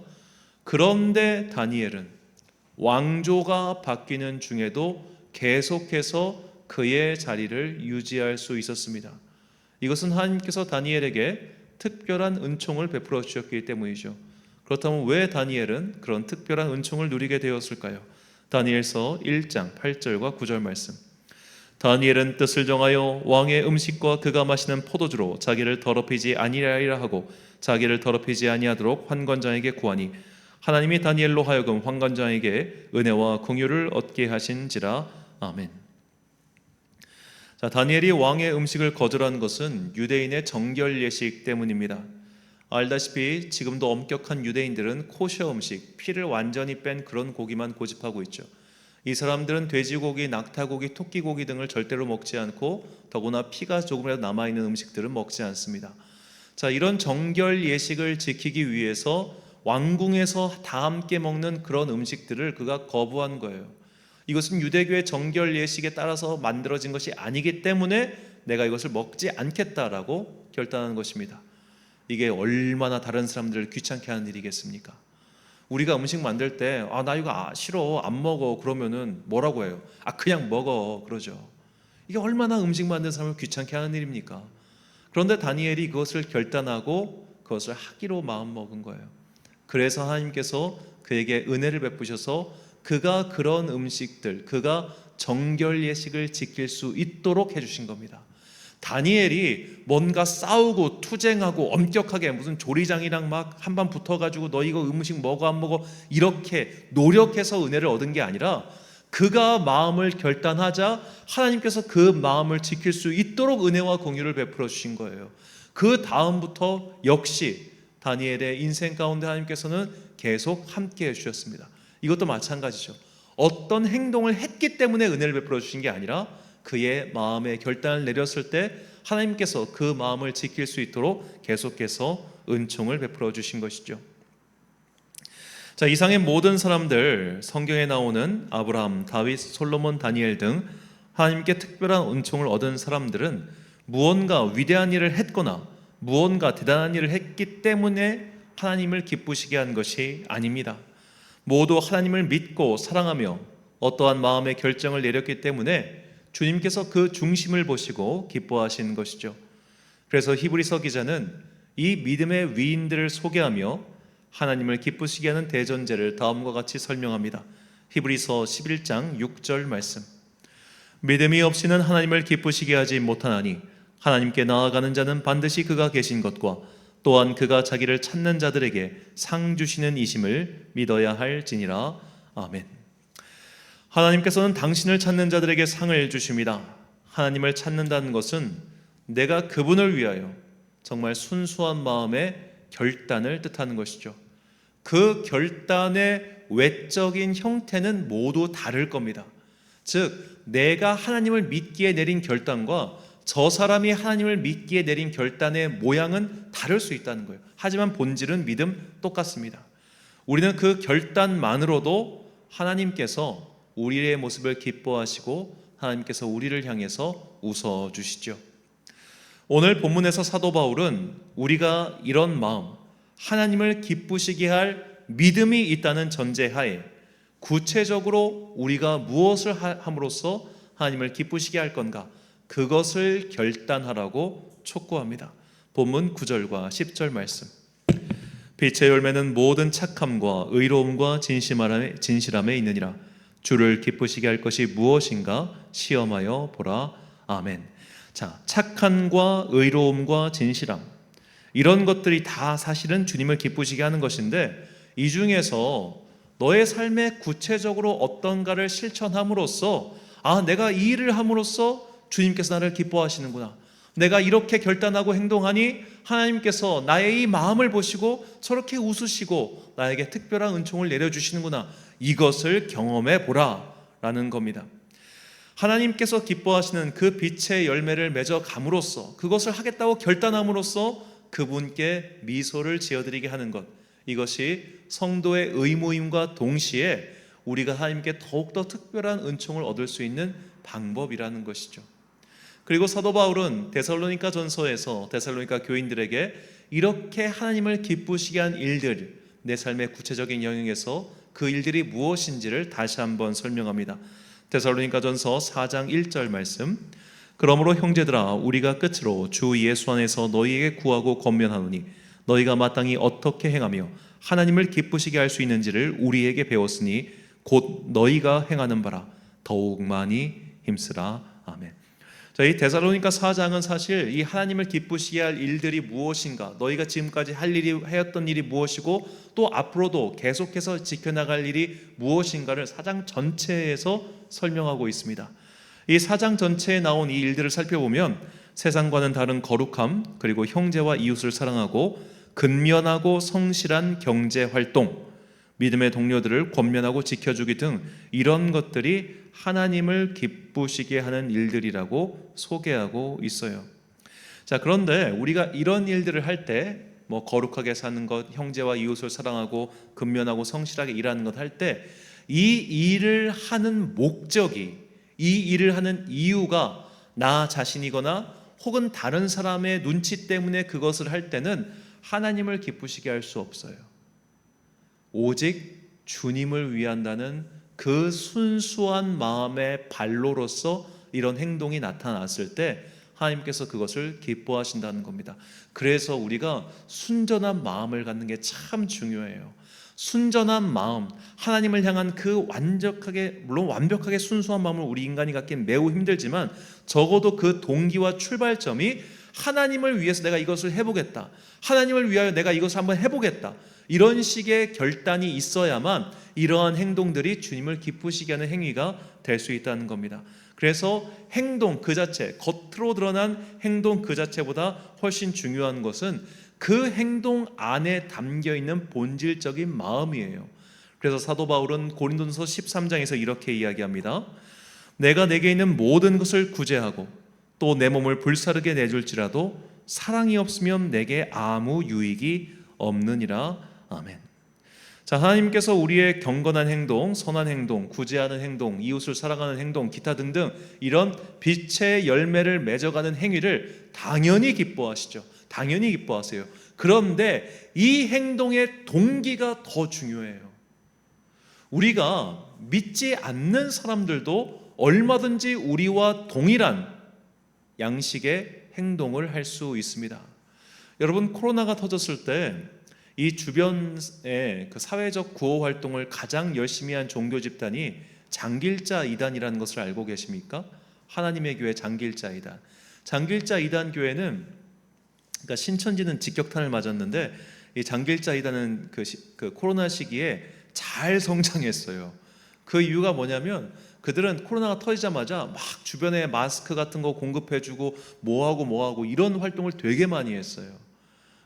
Speaker 1: 그런데 다니엘은 왕조가 바뀌는 중에도 계속해서 그의 자리를 유지할 수 있었습니다. 이것은 하나님께서 다니엘에게 특별한 은총을 베풀어 주셨기 때문이죠. 그렇다면 왜 다니엘은 그런 특별한 은총을 누리게 되었을까요? 다니엘서 1장 8절과 9절 말씀. 다니엘은 뜻을 정하여 왕의 음식과 그가 마시는 포도주로 자기를 더럽히지 아니하리라 하고 자기를 더럽히지 아니하도록 환관장에게 구하니 하나님이 다니엘로 하여금 환관장에게 은혜와 긍휼을 얻게 하신지라. 아멘. 자, 다니엘이 왕의 음식을 거절한 것은 유대인의 정결 예식 때문입니다. 알다시피 지금도 엄격한 유대인들은 코셔 음식, 피를 완전히 뺀 그런 고기만 고집하고 있죠. 이 사람들은 돼지고기, 낙타고기, 토끼고기 등을 절대로 먹지 않고 더구나 피가 조금이라도 남아있는 음식들은 먹지 않습니다. 자, 이런 정결 예식을 지키기 위해서 왕궁에서 다 함께 먹는 그런 음식들을 그가 거부한 거예요. 이것은 유대교의 정결 예식에 따라서 만들어진 것이 아니기 때문에 내가 이것을 먹지 않겠다라고 결단한 것입니다. 이게 얼마나 다른 사람들을 귀찮게 하는 일이겠습니까? 우리가 음식 만들 때 나 이거 싫어, 안 먹어 그러면은 뭐라고 해요? 그냥 먹어 그러죠. 이게 얼마나 음식 만드는 사람을 귀찮게 하는 일입니까? 그런데 다니엘이 그것을 결단하고 그것을 하기로 마음먹은 거예요. 그래서 하나님께서 그에게 은혜를 베푸셔서 그가 그런 음식들, 그가 정결 예식을 지킬 수 있도록 해주신 겁니다. 다니엘이 뭔가 싸우고 투쟁하고 엄격하게 무슨 조리장이랑 막 한판 붙어가지고 너 이거 음식 먹어 안 먹어 이렇게 노력해서 은혜를 얻은 게 아니라 그가 마음을 결단하자 하나님께서 그 마음을 지킬 수 있도록 은혜와 공유를 베풀어 주신 거예요. 그 다음부터 역시 다니엘의 인생 가운데 하나님께서는 계속 함께 해주셨습니다. 이것도 마찬가지죠. 어떤 행동을 했기 때문에 은혜를 베풀어 주신 게 아니라 그의 마음의 결단을 내렸을 때 하나님께서 그 마음을 지킬 수 있도록 계속해서 은총을 베풀어 주신 것이죠. 자, 이상의 모든 사람들, 성경에 나오는 아브라함, 다윗, 솔로몬, 다니엘 등 하나님께 특별한 은총을 얻은 사람들은 무언가 위대한 일을 했거나 무언가 대단한 일을 했기 때문에 하나님을 기쁘시게 한 것이 아닙니다. 모두 하나님을 믿고 사랑하며 어떠한 마음의 결정을 내렸기 때문에 주님께서 그 중심을 보시고 기뻐하신 것이죠. 그래서 히브리서 기자는 이 믿음의 위인들을 소개하며 하나님을 기쁘시게 하는 대전제를 다음과 같이 설명합니다. 히브리서 11장 6절 말씀. 믿음이 없이는 하나님을 기쁘시게 하지 못하나니 하나님께 나아가는 자는 반드시 그가 계신 것과 또한 그가 자기를 찾는 자들에게 상 주시는 이심을 믿어야 할지니라. 아멘. 하나님께서는 당신을 찾는 자들에게 상을 주십니다. 하나님을 찾는다는 것은 내가 그분을 위하여 정말 순수한 마음의 결단을 뜻하는 것이죠. 그 결단의 외적인 형태는 모두 다를 겁니다. 즉 내가 하나님을 믿기에 내린 결단과 저 사람이 하나님을 믿기에 내린 결단의 모양은 다를 수 있다는 거예요. 하지만 본질은 믿음 똑같습니다. 우리는 그 결단만으로도 하나님께서 우리의 모습을 기뻐하시고 하나님께서 우리를 향해서 웃어주시죠. 오늘 본문에서 사도 바울은 우리가 이런 마음, 하나님을 기쁘시게 할 믿음이 있다는 전제하에 구체적으로 우리가 무엇을 함으로써 하나님을 기쁘시게 할 건가, 그것을 결단하라고 촉구합니다. 본문 9절과 10절 말씀. 빛의 열매는 모든 착함과 의로움과 진실함에 있느니라. 주를 기쁘시게 할 것이 무엇인가 시험하여 보라. 아멘. 자, 착함과 의로움과 진실함, 이런 것들이 다 사실은 주님을 기쁘시게 하는 것인데 이 중에서 너의 삶에 구체적으로 어떤가를 실천함으로써 내가 이 일을 함으로써 주님께서 나를 기뻐하시는구나, 내가 이렇게 결단하고 행동하니 하나님께서 나의 이 마음을 보시고 저렇게 웃으시고 나에게 특별한 은총을 내려주시는구나. 이것을 경험해 보라 라는 겁니다. 하나님께서 기뻐하시는 그 빛의 열매를 맺어 감으로써, 그것을 하겠다고 결단함으로써 그분께 미소를 지어드리게 하는 것, 이것이 성도의 의무임과 동시에 우리가 하나님께 더욱더 특별한 은총을 얻을 수 있는 방법이라는 것이죠. 그리고 사도 바울은 데살로니가 전서에서 데살로니가 교인들에게 이렇게 하나님을 기쁘시게 한 일들, 내 삶의 구체적인 영역에서 그 일들이 무엇인지를 다시 한번 설명합니다. 데살로니가 전서 4장 1절 말씀, 그러므로 형제들아 우리가 끝으로 주 예수 안에서 너희에게 구하고 권면하노니 너희가 마땅히 어떻게 행하며 하나님을 기쁘시게 할 수 있는지를 우리에게 배웠으니 곧 너희가 행하는 바라 더욱 많이 힘쓰라. 아멘. 자, 이 데살로니가 4장은 사실 이 하나님을 기쁘시게 할 일들이 무엇인가, 너희가 지금까지 하였던 일이 무엇이고 또 앞으로도 계속해서 지켜나갈 일이 무엇인가를 4장 전체에서 설명하고 있습니다. 이 4장 전체에 나온 이 일들을 살펴보면 세상과는 다른 거룩함, 그리고 형제와 이웃을 사랑하고 근면하고 성실한 경제활동, 믿음의 동료들을 권면하고 지켜주기 등 이런 것들이 하나님을 기쁘시게 하는 일들이라고 소개하고 있어요. 자, 그런데 우리가 이런 일들을 할 때, 거룩하게 사는 것, 형제와 이웃을 사랑하고 근면하고 성실하게 일하는 것 할 때, 이 일을 하는 목적이, 이 일을 하는 이유가 나 자신이거나 혹은 다른 사람의 눈치 때문에 그것을 할 때는 하나님을 기쁘시게 할 수 없어요. 오직 주님을 위한다는 그 순수한 마음의 발로로서 이런 행동이 나타났을 때 하나님께서 그것을 기뻐하신다는 겁니다. 그래서 우리가 순전한 마음을 갖는 게 참 중요해요. 순전한 마음, 하나님을 향한 그 물론 완벽하게 순수한 마음을 우리 인간이 갖기엔 매우 힘들지만 적어도 그 동기와 출발점이 하나님을 위해서 내가 이것을 해보겠다, 하나님을 위하여 내가 이것을 한번 해보겠다, 이런 식의 결단이 있어야만 이러한 행동들이 주님을 기쁘시게 하는 행위가 될 수 있다는 겁니다. 그래서 행동 그 자체, 겉으로 드러난 행동 그 자체보다 훨씬 중요한 것은 그 행동 안에 담겨있는 본질적인 마음이에요. 그래서 사도 바울은 고린도전서 13장에서 이렇게 이야기합니다. 내가 내게 있는 모든 것을 구제하고 또 내 몸을 불사르게 내줄지라도 사랑이 없으면 내게 아무 유익이 없느니라. 아멘. 자, 하나님께서 우리의 경건한 행동, 선한 행동, 구제하는 행동, 이웃을 사랑하는 행동, 기타 등등 이런 빛의 열매를 맺어가는 행위를 당연히 기뻐하시죠. 당연히 기뻐하세요. 그런데 이 행동의 동기가 더 중요해요. 우리가 믿지 않는 사람들도 얼마든지 우리와 동일한 양식의 행동을 할 수 있습니다. 여러분, 코로나가 터졌을 때 이 주변의 그 사회적 구호 활동을 가장 열심히 한 종교 집단이 장길자 이단이라는 것을 알고 계십니까? 하나님의 교회 장길자 이단. 장길자 이단 교회는, 그러니까 신천지는 직격탄을 맞았는데 이 장길자 이단은 그 코로나 시기에 잘 성장했어요. 그 이유가 뭐냐면 그들은 코로나가 터지자마자 막 주변에 마스크 같은 거 공급해주고 뭐하고 이런 활동을 되게 많이 했어요.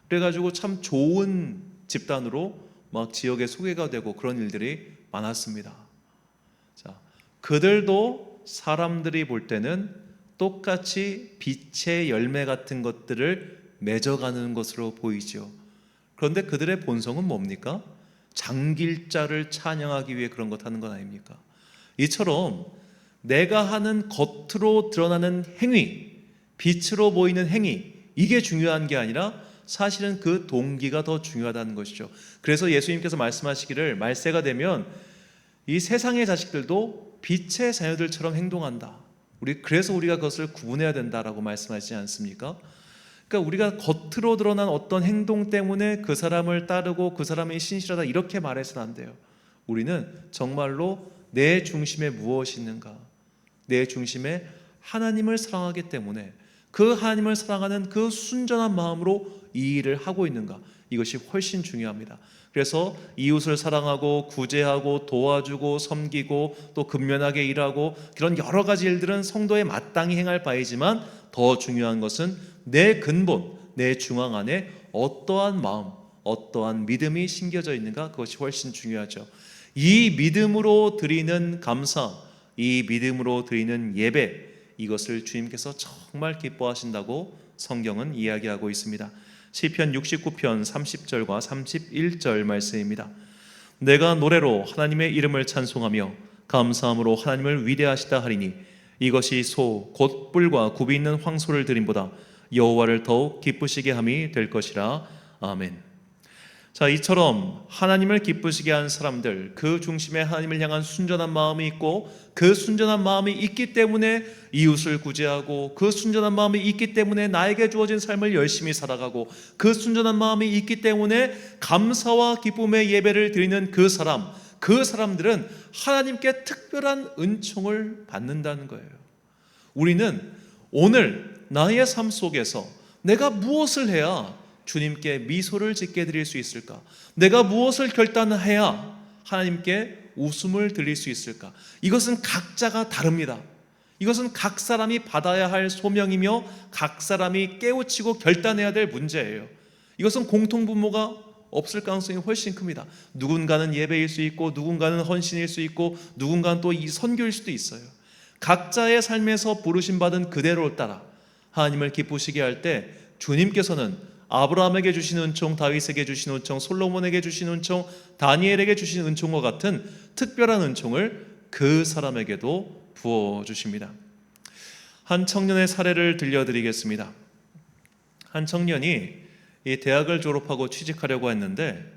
Speaker 1: 그래가지고 참 좋은 집단으로 막 지역에 소개가 되고 그런 일들이 많았습니다. 자, 그들도 사람들이 볼 때는 똑같이 빛의 열매 같은 것들을 맺어가는 것으로 보이죠. 그런데 그들의 본성은 뭡니까? 장길자를 찬양하기 위해 그런 것 하는 건 아닙니까? 이처럼 내가 하는 겉으로 드러나는 행위, 빛으로 보이는 행위, 이게 중요한 게 아니라 사실은 그 동기가 더 중요하다는 것이죠. 그래서 예수님께서 말씀하시기를 말세가 되면 이 세상의 자식들도 빛의 자녀들처럼 행동한다. 그래서 우리가 그것을 구분해야 된다라고 말씀하시지 않습니까? 그러니까 우리가 겉으로 드러난 어떤 행동 때문에 그 사람을 따르고 그 사람이 신실하다 이렇게 말해서는 안 돼요. 우리는 정말로 내 중심에 무엇이 있는가? 내 중심에 하나님을 사랑하기 때문에 그 하나님을 사랑하는 그 순전한 마음으로 이 일을 하고 있는가? 이것이 훨씬 중요합니다. 그래서 이웃을 사랑하고 구제하고 도와주고 섬기고 또 근면하게 일하고 그런 여러 가지 일들은 성도에 마땅히 행할 바이지만 더 중요한 것은 내 근본, 내 중앙 안에 어떠한 마음, 어떠한 믿음이 심겨져 있는가, 그것이 훨씬 중요하죠. 이 믿음으로 드리는 감사, 이 믿음으로 드리는 예배, 이것을 주님께서 정말 기뻐하신다고 성경은 이야기하고 있습니다. 시편 69편 30절과 31절 말씀입니다. 내가 노래로 하나님의 이름을 찬송하며 감사함으로 하나님을 위대하시다 하리니 이것이 소 곧 뿔과 굽이 있는 황소를 드림보다 여호와를 더욱 기쁘시게 함이 될 것이라. 아멘. 자, 이처럼 하나님을 기쁘시게 한 사람들, 그 중심에 하나님을 향한 순전한 마음이 있고, 그 순전한 마음이 있기 때문에 이웃을 구제하고, 그 순전한 마음이 있기 때문에 나에게 주어진 삶을 열심히 살아가고, 그 순전한 마음이 있기 때문에 감사와 기쁨의 예배를 드리는 그 사람들은 하나님께 특별한 은총을 받는다는 거예요. 우리는 오늘 나의 삶 속에서 내가 무엇을 해야 주님께 미소를 짓게 드릴 수 있을까? 내가 무엇을 결단해야 하나님께 웃음을 드릴 수 있을까? 이것은 각자가 다릅니다. 이것은 각 사람이 받아야 할 소명이며 각 사람이 깨우치고 결단해야 될 문제예요. 이것은 공통분모가 없을 가능성이 훨씬 큽니다. 누군가는 예배일 수 있고, 누군가는 헌신일 수 있고, 누군가는 또 이 선교일 수도 있어요. 각자의 삶에서 부르심받은 그대로 따라 하나님을 기쁘시게 할 때 주님께서는 아브라함에게 주신 은총, 다윗에게 주신 은총, 솔로몬에게 주신 은총, 다니엘에게 주신 은총과 같은 특별한 은총을 그 사람에게도 부어주십니다. 한 청년의 사례를 들려드리겠습니다. 한 청년이 이 대학을 졸업하고 취직하려고 했는데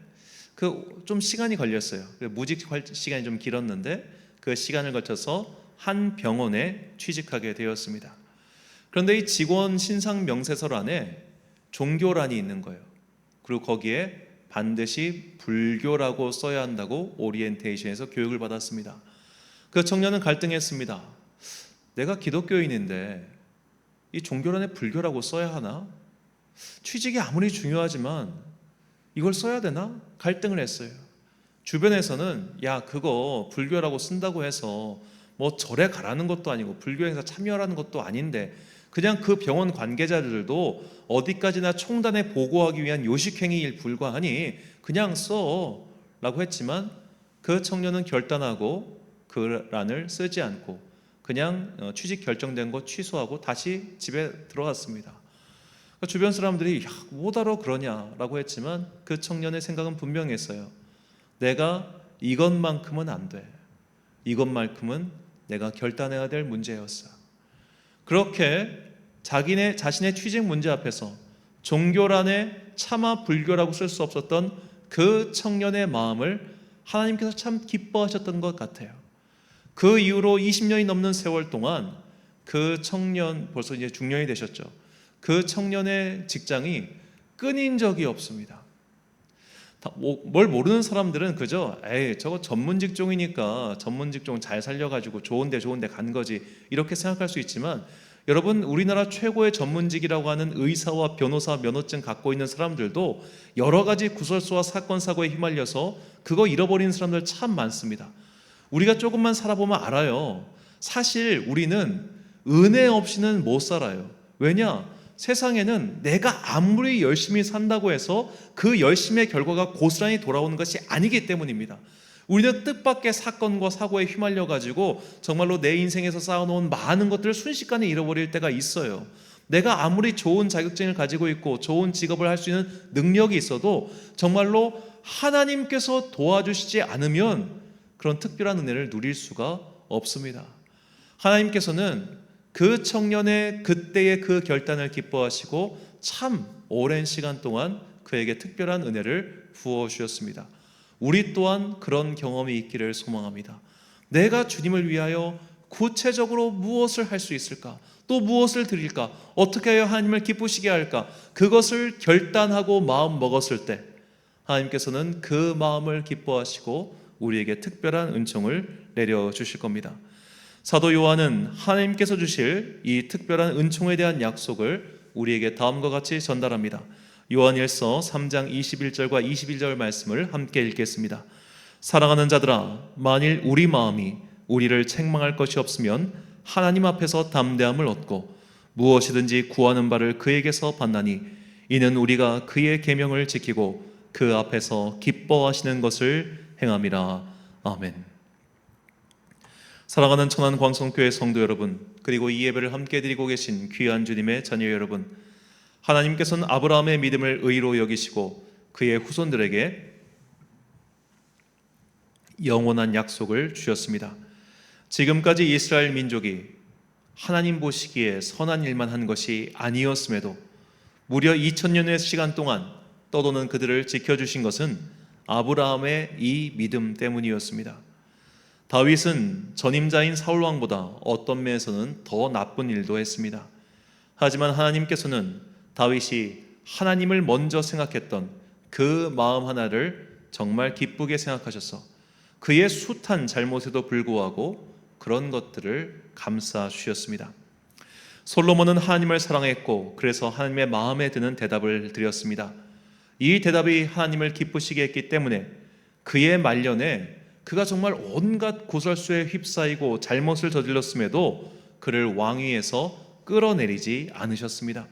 Speaker 1: 좀 시간이 걸렸어요. 무직 시간이 좀 길었는데 그 시간을 거쳐서 한 병원에 취직하게 되었습니다. 그런데 이 직원 신상 명세서 안에 종교란이 있는 거예요. 그리고 거기에 반드시 불교라고 써야 한다고 오리엔테이션에서 교육을 받았습니다. 그 청년은 갈등했습니다. 내가 기독교인인데 이 종교란에 불교라고 써야 하나? 취직이 아무리 중요하지만 이걸 써야 되나? 갈등을 했어요. 주변에서는 야, 그거 불교라고 쓴다고 해서 뭐 절에 가라는 것도 아니고 불교 행사 참여하라는 것도 아닌데 그냥 그 병원 관계자들도 어디까지나 총단에 보고하기 위한 요식행위일 불과하니 그냥 써 라고 했지만 그 청년은 결단하고 그 란을 쓰지 않고 그냥 취직 결정된 거 취소하고 다시 집에 들어갔습니다. 주변 사람들이 야, 뭐하러 그러냐라고 했지만 그 청년의 생각은 분명했어요. 내가 이것만큼은 안 돼. 이것만큼은 내가 결단해야 될 문제였어. 그렇게 자신의 취직 문제 앞에서 종교란에 차마 불교라고 쓸 수 없었던 그 청년의 마음을 하나님께서 참 기뻐하셨던 것 같아요. 그 이후로 20년이 넘는 세월 동안 그 청년, 벌써 이제 중년이 되셨죠. 그 청년의 직장이 끊인 적이 없습니다. 뭘 모르는 사람들은 그저 에이 저거 전문 직종이니까 전문 직종 잘 살려가지고 좋은데 간 거지 이렇게 생각할 수 있지만 여러분, 우리나라 최고의 전문직이라고 하는 의사와 변호사 면허증 갖고 있는 사람들도 여러 가지 구설수와 사건 사고에 휘말려서 그거 잃어버리는 사람들 참 많습니다. 우리가 조금만 살아보면 알아요. 사실 우리는 은혜 없이는 못 살아요. 왜냐? 세상에는 내가 아무리 열심히 산다고 해서 그 열심의 결과가 고스란히 돌아오는 것이 아니기 때문입니다. 우리는 뜻밖의 사건과 사고에 휘말려가지고 정말로 내 인생에서 쌓아놓은 많은 것들을 순식간에 잃어버릴 때가 있어요. 내가 아무리 좋은 자격증을 가지고 있고 좋은 직업을 할 수 있는 능력이 있어도 정말로 하나님께서 도와주시지 않으면 그런 특별한 은혜를 누릴 수가 없습니다. 하나님께서는 그 청년의 그때의 그 결단을 기뻐하시고 참 오랜 시간 동안 그에게 특별한 은혜를 부어주셨습니다. 우리 또한 그런 경험이 있기를 소망합니다. 내가 주님을 위하여 구체적으로 무엇을 할 수 있을까? 또 무엇을 드릴까? 어떻게 하여 하나님을 기쁘시게 할까? 그것을 결단하고 마음 먹었을 때 하나님께서는 그 마음을 기뻐하시고 우리에게 특별한 은총을 내려주실 겁니다. 사도 요한은 하나님께서 주실 이 특별한 은총에 대한 약속을 우리에게 다음과 같이 전달합니다. 요한일서 3장 21절과 21절 말씀을 함께 읽겠습니다. 사랑하는 자들아, 만일 우리 마음이 우리를 책망할 것이 없으면 하나님 앞에서 담대함을 얻고 무엇이든지 구하는 바를 그에게서 받나니 이는 우리가 그의 계명을 지키고 그 앞에서 기뻐하시는 것을 행함이라. 아멘. 사랑하는 천안광성교회 성도 여러분, 그리고 이 예배를 함께 드리고 계신 귀한 주님의 자녀 여러분, 하나님께서는 아브라함의 믿음을 의로 여기시고 그의 후손들에게 영원한 약속을 주셨습니다. 지금까지 이스라엘 민족이 하나님 보시기에 선한 일만 한 것이 아니었음에도 무려 2000년의 시간 동안 떠도는 그들을 지켜주신 것은 아브라함의 이 믿음 때문이었습니다. 다윗은 전임자인 사울왕보다 어떤 면에서는 더 나쁜 일도 했습니다. 하지만 하나님께서는 다윗이 하나님을 먼저 생각했던 그 마음 하나를 정말 기쁘게 생각하셔서 그의 숱한 잘못에도 불구하고 그런 것들을 감싸 주셨습니다. 솔로몬은 하나님을 사랑했고 그래서 하나님의 마음에 드는 대답을 드렸습니다. 이 대답이 하나님을 기쁘시게 했기 때문에 그의 말년에 그가 정말 온갖 구설수에 휩싸이고 잘못을 저질렀음에도 그를 왕위에서 끌어내리지 않으셨습니다.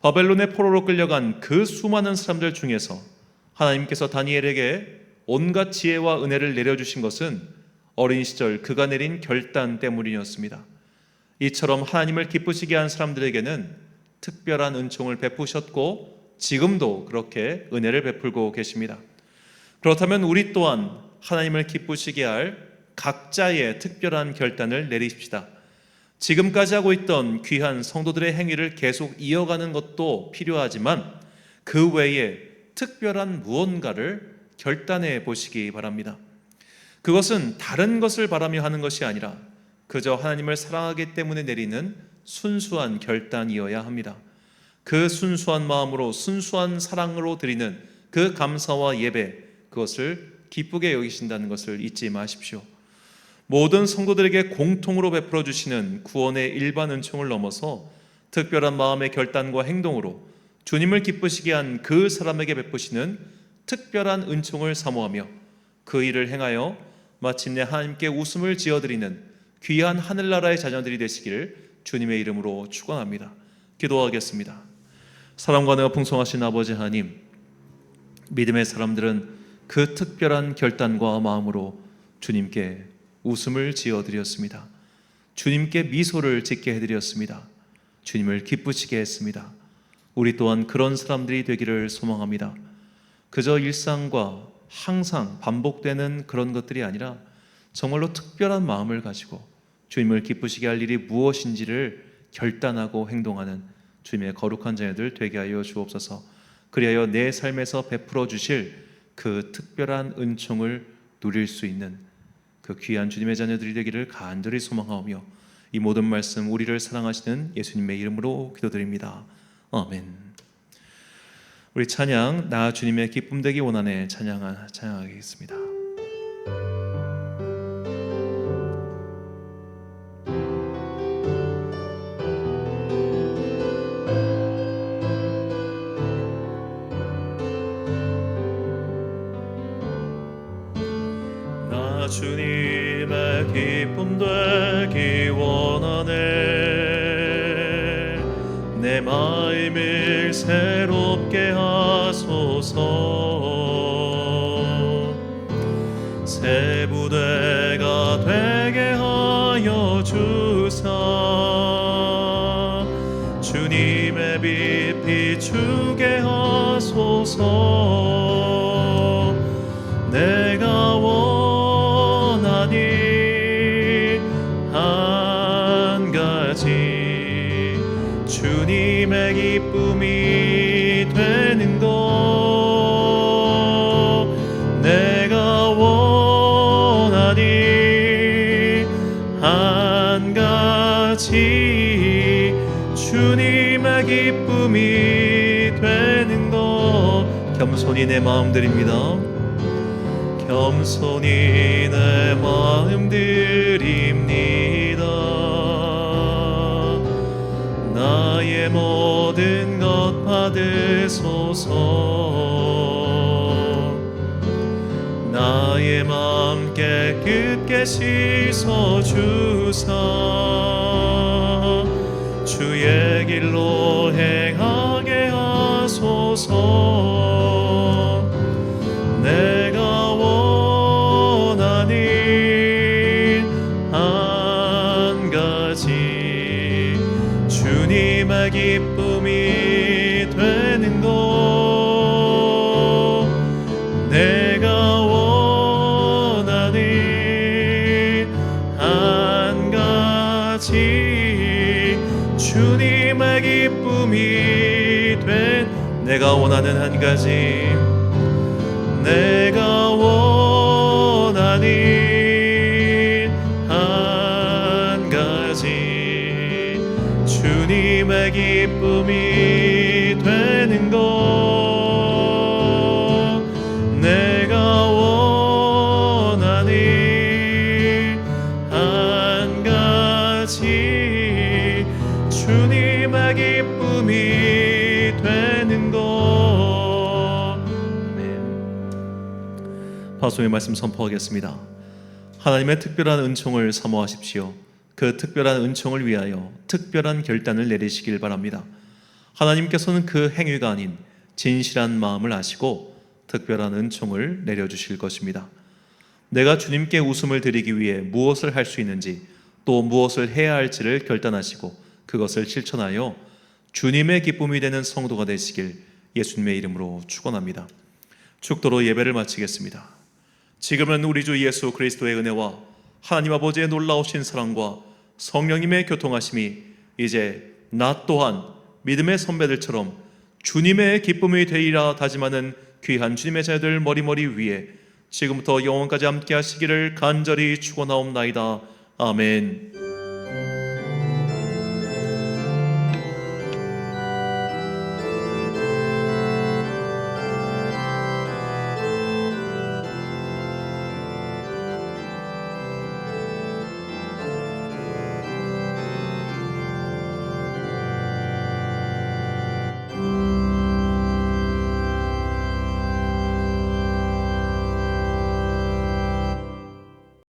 Speaker 1: 바벨론의 포로로 끌려간 그 수많은 사람들 중에서 하나님께서 다니엘에게 온갖 지혜와 은혜를 내려주신 것은 어린 시절 그가 내린 결단 때문이었습니다. 이처럼 하나님을 기쁘시게 한 사람들에게는 특별한 은총을 베푸셨고 지금도 그렇게 은혜를 베풀고 계십니다. 그렇다면 우리 또한 하나님을 기쁘시게 할 각자의 특별한 결단을 내리십시다. 지금까지 하고 있던 귀한 성도들의 행위를 계속 이어가는 것도 필요하지만 그 외에 특별한 무언가를 결단해 보시기 바랍니다. 그것은 다른 것을 바라며 하는 것이 아니라 그저 하나님을 사랑하기 때문에 내리는 순수한 결단이어야 합니다. 그 순수한 마음으로 순수한 사랑으로 드리는 그 감사와 예배, 그것을 기쁘게 여기신다는 것을 잊지 마십시오. 모든 성도들에게 공통으로 베풀어 주시는 구원의 일반 은총을 넘어서 특별한 마음의 결단과 행동으로 주님을 기쁘시게 한 그 사람에게 베푸시는 특별한 은총을 사모하며 그 일을 행하여 마침내 하나님께 웃음을 지어드리는 귀한 하늘나라의 자녀들이 되시기를 주님의 이름으로 축원합니다. 기도하겠습니다. 사랑과 은혜가 풍성하신 아버지 하나님, 믿음의 사람들은 그 특별한 결단과 마음으로 주님께 웃음을 지어드렸습니다. 주님께 미소를 짓게 해드렸습니다. 주님을 기쁘시게 했습니다. 우리 또한 그런 사람들이 되기를 소망합니다. 그저 일상과 항상 반복되는 그런 것들이 아니라 정말로 특별한 마음을 가지고 주님을 기쁘시게 할 일이 무엇인지를 결단하고 행동하는 주님의 거룩한 자녀들 되게 하여 주옵소서. 그리하여 내 삶에서 베풀어 주실 그 특별한 은총을 누릴 수 있는 그 귀한 주님의 자녀들이 되기를 간절히 소망하오며 이 모든 말씀 우리를 사랑하시는 예수님의 이름으로 기도드립니다. 아멘. 우리 찬양 나 주님의 기쁨 되기 원하네 찬양하겠습니다. 나 주님의 기쁨 되기 원하네 내 마음을 새롭게 하소서 새 부대가 되게 하여 주사 주님의 빛 비추게 하소서 내가 원하니 한 가지 주님의 기쁨이 되는 것 내가 원하니 한 가지 주님의 기쁨이 되는 것 겸손히 내 마음 드립니다. 겸손히 내 마음 드립니다. 나의 모든 것 받으소서 나의 마음 깨끗게 씻어주사 주의 길로 행하게 하소서. 내가 원하는 한 가지 주님의 기쁨이 되는 것. 내가 원하는 한 가지 주님의 기쁨이 된. 내가 원하는 한 가지, 내가 원하는 한 가지 주님의 기쁨이 되는 것. 내가 원하는 한 가지 주님의 기쁨이 되는 것. 아멘. 파송의 말씀 선포하겠습니다. 하나님의 특별한 은총을 사모하십시오. 그 특별한 은총을 위하여 특별한 결단을 내리시길 바랍니다. 하나님께서는 그 행위가 아닌 진실한 마음을 아시고 특별한 은총을 내려주실 것입니다. 내가 주님께 웃음을 드리기 위해 무엇을 할 수 있는지, 또 무엇을 해야 할지를 결단하시고 그것을 실천하여 주님의 기쁨이 되는 성도가 되시길 예수님의 이름으로 축원합니다. 축도로 예배를 마치겠습니다. 지금은 우리 주 예수 그리스도의 은혜와 하나님 아버지의 놀라우신 사랑과 성령님의 교통하심이 이제 나 또한 믿음의 선배들처럼 주님의 기쁨이 되리라 다짐하는 귀한 주님의 자녀들 머리머리 위에 지금부터 영원까지 함께 하시기를 간절히 축원하옵나이다. 아멘.